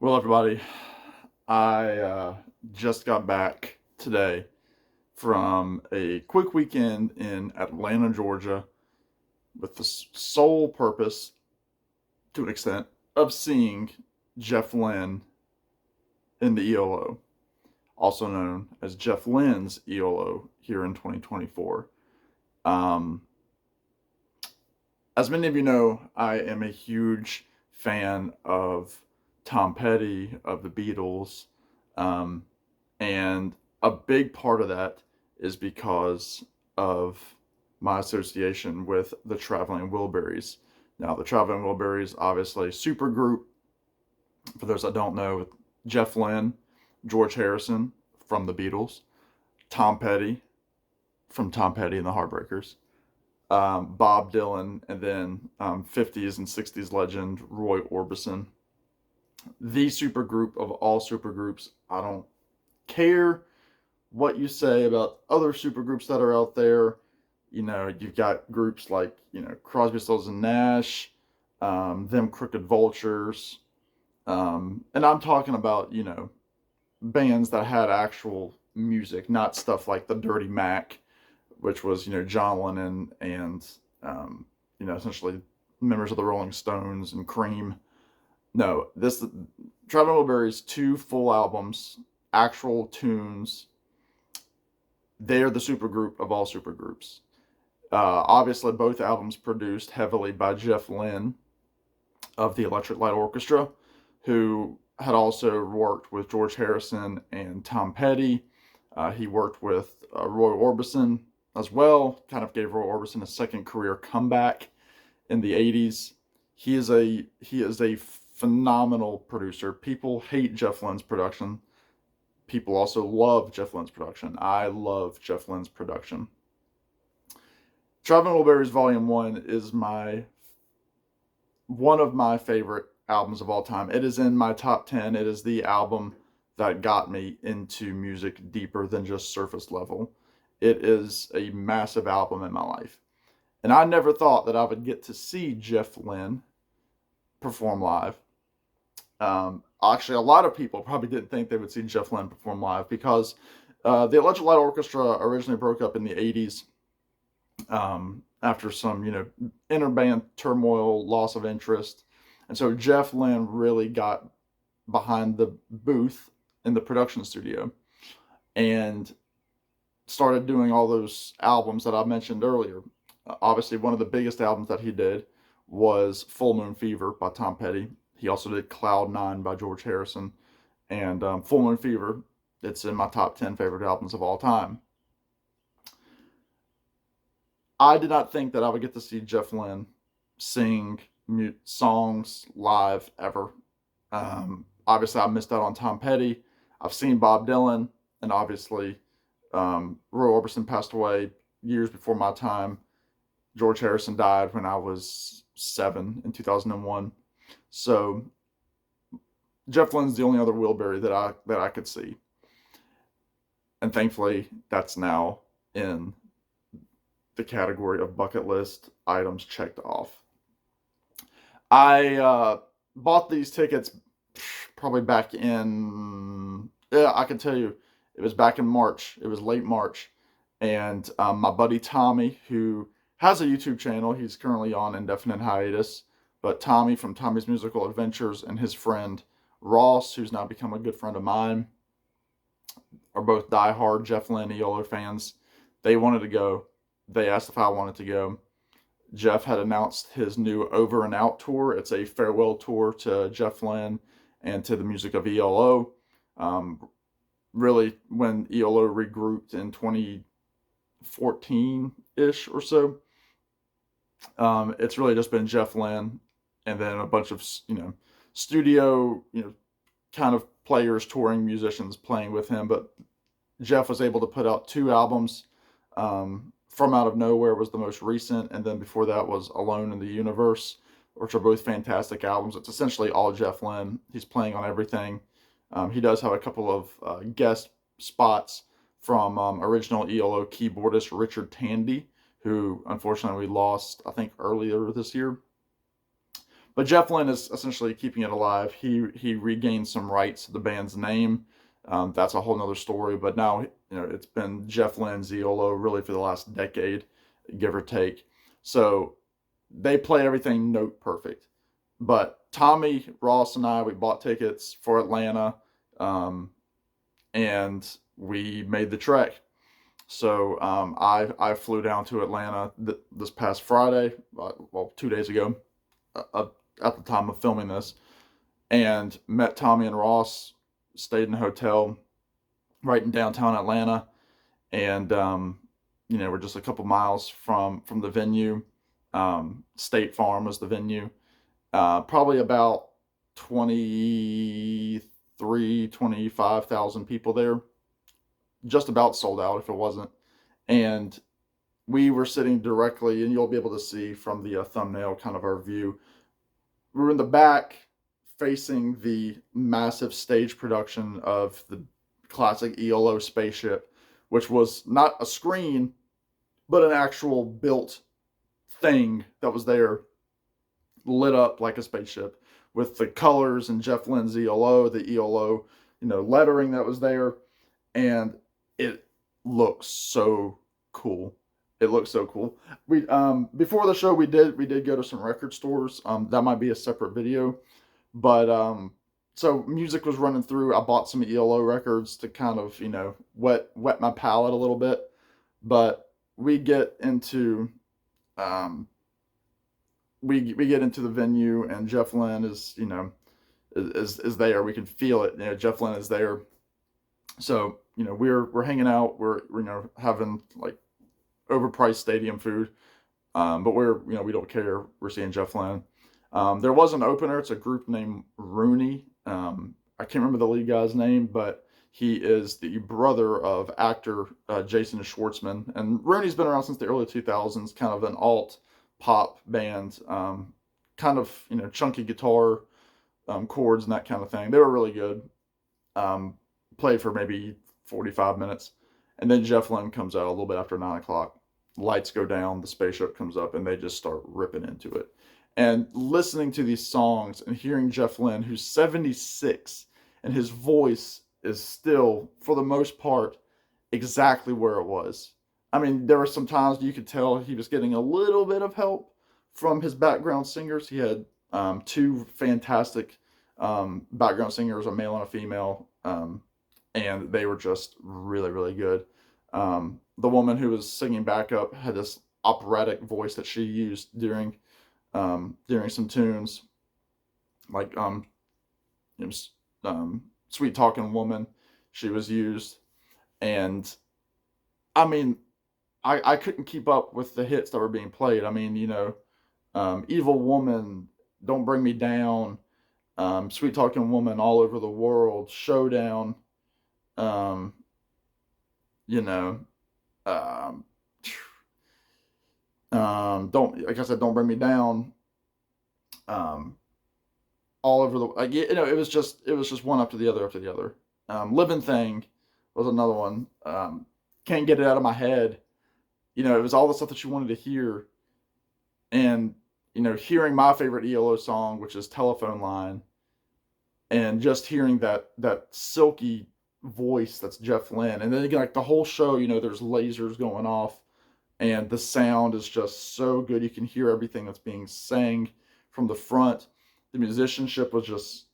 Well, everybody, I just got back today from a quick weekend in Atlanta, Georgia, with the sole purpose, to an extent, of seeing Jeff Lynne in the ELO, also known as Jeff Lynne's ELO here in 2024. Um, as many of you know, I am a huge fan of Tom Petty, of the Beatles, um, and a big part of that is because of my association with the Traveling Wilburys. Now, the Traveling Wilburys, obviously, super group. For those that don't know, Jeff Lynne, George Harrison from the Beatles, Tom Petty from Tom Petty and the Heartbreakers, Bob Dylan, and then 50s and 60s legend Roy Orbison. The super group of all super groups. I don't care what you say about other super groups that are out there. You know, you've got groups like, Crosby, Stills and Nash, them Crooked Vultures. And I'm talking about, bands that had actual music, not stuff like the Dirty Mac, which was, John Lennon and, essentially members of the Rolling Stones and Cream. No, this Traveling Wilburys, two full albums, actual tunes. They're the supergroup of all supergroups. Obviously, both albums produced heavily by Jeff Lynne of the Electric Light Orchestra, who had also worked with George Harrison and Tom Petty. He worked with Roy Orbison as well, kind of gave Roy Orbison a second career comeback in the 80s. He is a phenomenal producer. People hate Jeff Lynne's production. People also love Jeff Lynne's production. I love Jeff Lynne's production. Traveling Wilburys Volume 1 is one of my favorite albums of all time. It is in my top 10. It is the album that got me into music deeper than just surface level. It is a massive album in my life. And I never thought that I would get to see Jeff Lynne perform live. Actually, a lot of people probably didn't think they would see Jeff Lynne perform live because the Electric Light Orchestra originally broke up in the 80s after some, interband turmoil, loss of interest. And so Jeff Lynne really got behind the booth in the production studio and started doing all those albums that I mentioned earlier. Obviously, one of the biggest albums that he did was Full Moon Fever by Tom Petty. He also did Cloud 9 by George Harrison. And Full Moon Fever, it's in my top 10 favorite albums of all time. I did not think that I would get to see Jeff Lynne sing songs live ever. Obviously, I missed out on Tom Petty. I've seen Bob Dylan, and obviously, Roy Orbison passed away years before my time. George Harrison died when I was 7 in 2001. So Jeff Lynne's the only other Wilbury that I could see, and thankfully, that's now in the category of bucket list items checked off. I bought these tickets probably back in, I can tell you, it was back in March. It was late March. And my buddy Tommy, who has a YouTube channel, he's currently on indefinite hiatus, but Tommy from Tommy's Musical Adventures and his friend Ross, who's now become a good friend of mine, are both diehard Jeff Lynne ELO fans. They wanted to go. They asked if I wanted to go. Jeff had announced his new Over and Out tour. It's a farewell tour to Jeff Lynne and to the music of ELO. Really, when ELO regrouped in 2014-ish or so, it's really just been Jeff Lynne and then a bunch of, studio, kind of players, touring musicians playing with him. But Jeff was able to put out 2 albums. From Out of Nowhere was the most recent, and then before that was Alone in the Universe, which are both fantastic albums. It's essentially all Jeff Lynne. He's playing on everything. He does have a couple of guest spots from original ELO keyboardist Richard Tandy, who unfortunately we lost, I think, earlier this year. But Jeff Lynne is essentially keeping it alive. He regained some rights to the band's name. That's a whole nother story. But now, it's been Jeff Lynne's ELO really for the last decade, give or take. So they play everything note perfect. But Tommy, Ross, and I, we bought tickets for Atlanta, and we made the trek. So I flew down to Atlanta this past Friday, well, 2 days ago, uh, at the time of filming this, and met Tommy and Ross. Stayed in a hotel right in downtown Atlanta, and we're just a couple miles from the venue. State Farm was the venue. Probably about 25,000 people there. Just about sold out if it wasn't. And we were sitting directly, and you'll be able to see from the thumbnail kind of our view. We were in the back facing the massive stage production of the classic ELO spaceship, which was not a screen, but an actual built thing that was there, lit up like a spaceship, with the colors and Jeff Lynne's ELO, the ELO, lettering that was there, and it looks so cool. It looks so cool. We before the show we did go to some record stores. That might be a separate video, but so music was running through. I bought some ELO records to kind of wet my palate a little bit, but we get into we get into the venue, and Jeff Lynne is is there. We can feel it. Jeff Lynne is there. So we're hanging out. We're having like overpriced stadium food, but we don't care. We're seeing Jeff Lynne. There was an opener. It's a group named Rooney. I can't remember the lead guy's name, but he is the brother of actor Jason Schwartzman. And Rooney's been around since the early 2000s, kind of an alt pop band, kind of chunky guitar chords and that kind of thing. They were really good. Played for maybe 45 minutes, and then Jeff Lynne comes out a little bit after 9 o'clock. Lights go down, the spaceship comes up, and they just start ripping into it. And listening to these songs and hearing Jeff Lynne, who's 76, and his voice is still, for the most part, exactly where it was. I mean, there were some times you could tell he was getting a little bit of help from his background singers. He had two fantastic background singers, a male and a female, and they were just really, really good. The woman who was singing backup had this operatic voice that she used during some tunes, like Sweet Talking Woman. She was used, and I mean, I couldn't keep up with the hits that were being played. I mean, Evil Woman, Don't Bring Me Down, Sweet Talking Woman, All Over the World, Showdown, you know, um, don't, like I said, Don't Bring Me Down, all over the, like, it was just one after the other after the other. Living Thing was another one. Can't Get It Out of My Head. It was all the stuff that you wanted to hear, and hearing my favorite ELO song, which is Telephone Line, and just hearing that silky voice that's Jeff Lynne. And then again, like the whole show, there's lasers going off, and the sound is just so good. You can hear everything that's being sang from the front. The musicianship was just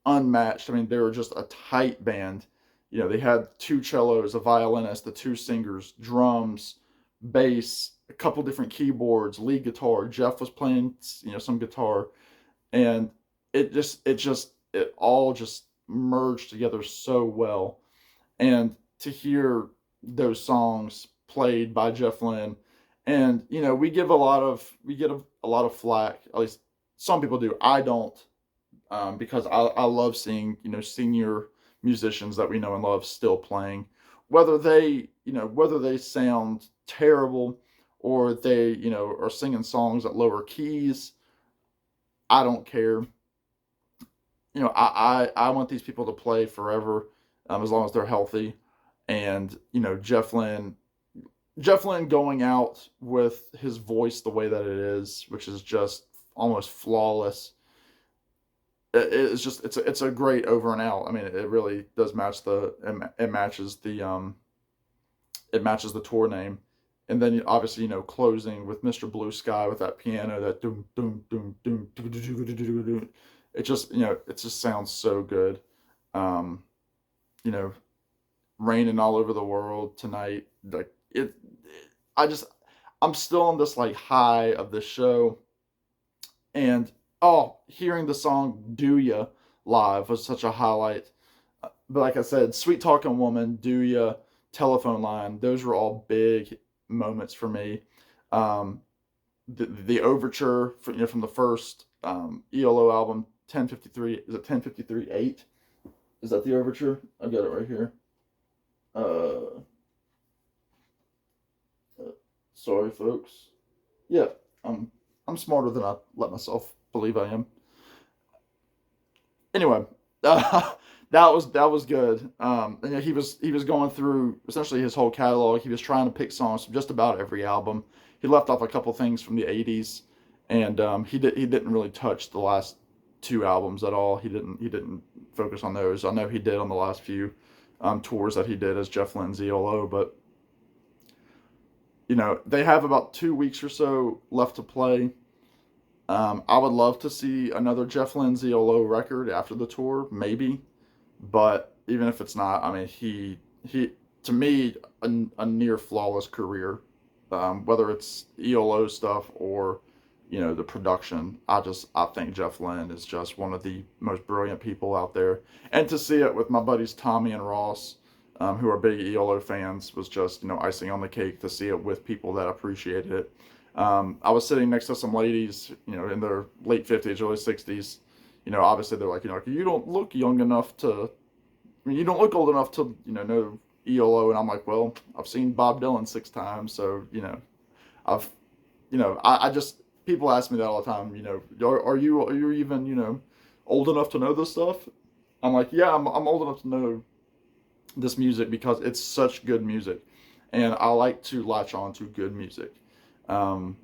unmatched. I mean, they were just a tight band. They had two cellos, a violinist, the two singers, drums, bass, a couple different keyboards, lead guitar. Jeff was playing, some guitar, and it all just merged together so well. And to hear those songs played by Jeff Lynne, and we get a lot of flack. At least some people do. I don't, because I love seeing senior musicians that we know and love still playing, whether they sound terrible or they are singing songs at lower keys. I don't care. I want these people to play forever, as long as they're healthy. And Jeff Lynne going out with his voice the way that it is, which is just almost flawless. it's a great over and out. I mean, it really does match it matches the tour name. And then obviously, closing with Mr. Blue Sky with that piano, that doom doom doom doom doom doom doom doom doom. It just, it just sounds so good. Um, you know, raining all over the world tonight. Like I just, I'm still on this like high of the show, and hearing the song "Do Ya" live was such a highlight. But like I said, "Sweet Talking Woman," "Do Ya," "Telephone Line," those were all big moments for me. Um, the overture from the first ELO album, 1053. Is it 1053-8? Is that the overture? I've got it right here. Uh, Sorry, folks. Yeah, I'm smarter than I let myself believe I am. Anyway, uh, that was good. And he was going through essentially his whole catalog. He was trying to pick songs from just about every album. He left off a couple things from the '80s, and he didn't really touch the last two albums at all. He didn't focus on those. I know he did on the last few tours that he did as Jeff Lynne's ELO, but they have about 2 weeks or so left to play. I would love to see another Jeff Lynne's ELO record after the tour, maybe. But even if it's not, I mean, he to me a near flawless career. Whether it's ELO stuff or the production, I think Jeff Lynne is just one of the most brilliant people out there. And to see it with my buddies Tommy and Ross, who are big ELO fans, was just icing on the cake to see it with people that appreciated it. I was sitting next to some ladies, in their late 50s, early 60s. Obviously they're like, you don't look young enough to, I mean, you don't look old enough to, know ELO. And I'm like, well, I've seen Bob Dylan 6 times. So, I've, I just, people ask me that all the time, are you even, old enough to know this stuff? I'm like, yeah, I'm old enough to know this music because it's such good music. And I like to latch on to good music. Um,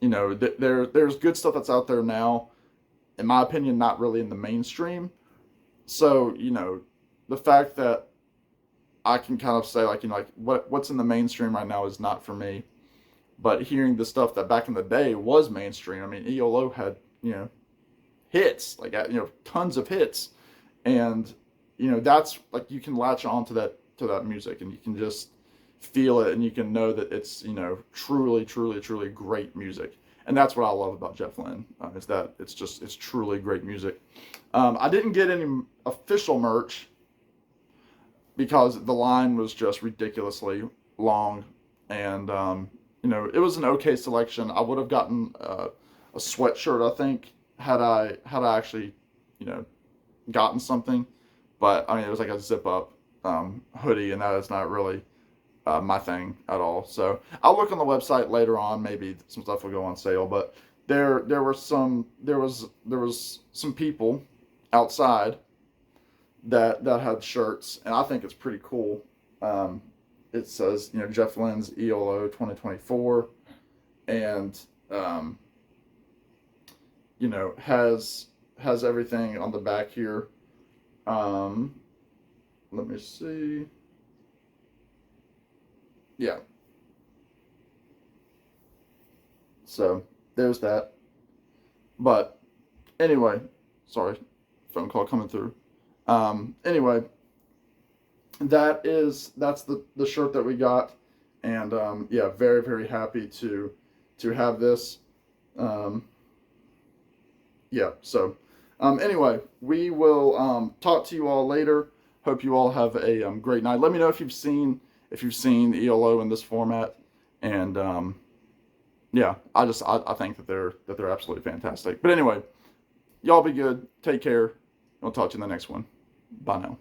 there's good stuff that's out there now, in my opinion, not really in the mainstream. So, the fact that I can kind of say like, like what's in the mainstream right now is not for me. But hearing the stuff that back in the day was mainstream. I mean, ELO had, hits, like, tons of hits. And, that's like, you can latch on to that music, and you can just feel it, and you can know that it's, truly, truly, truly great music. And that's what I love about Jeff Lynne, is that it's truly great music. I didn't get any official merch because the line was just ridiculously long, and it was an okay selection. I would have gotten a sweatshirt, I think, had I actually, you know, gotten something. But I mean, it was like a zip up hoodie, and that is not really my thing at all. So I'll look on the website later on. Maybe some stuff will go on sale. But there was some people outside that had shirts, and I think it's pretty cool. It says, Jeff Lynne's ELO 2024, and has everything on the back here. Let me see. Yeah. So there's that. But anyway, sorry, phone call coming through. Anyway, that's the shirt that we got, and yeah, very very happy to have this. Um, yeah. So anyway, we will talk to you all later. Hope you all have a great night. Let me know if you've seen ELO in this format, and yeah, I think that they're absolutely fantastic. But anyway, y'all be good. Take care. I'll talk to you in the next one. Bye now.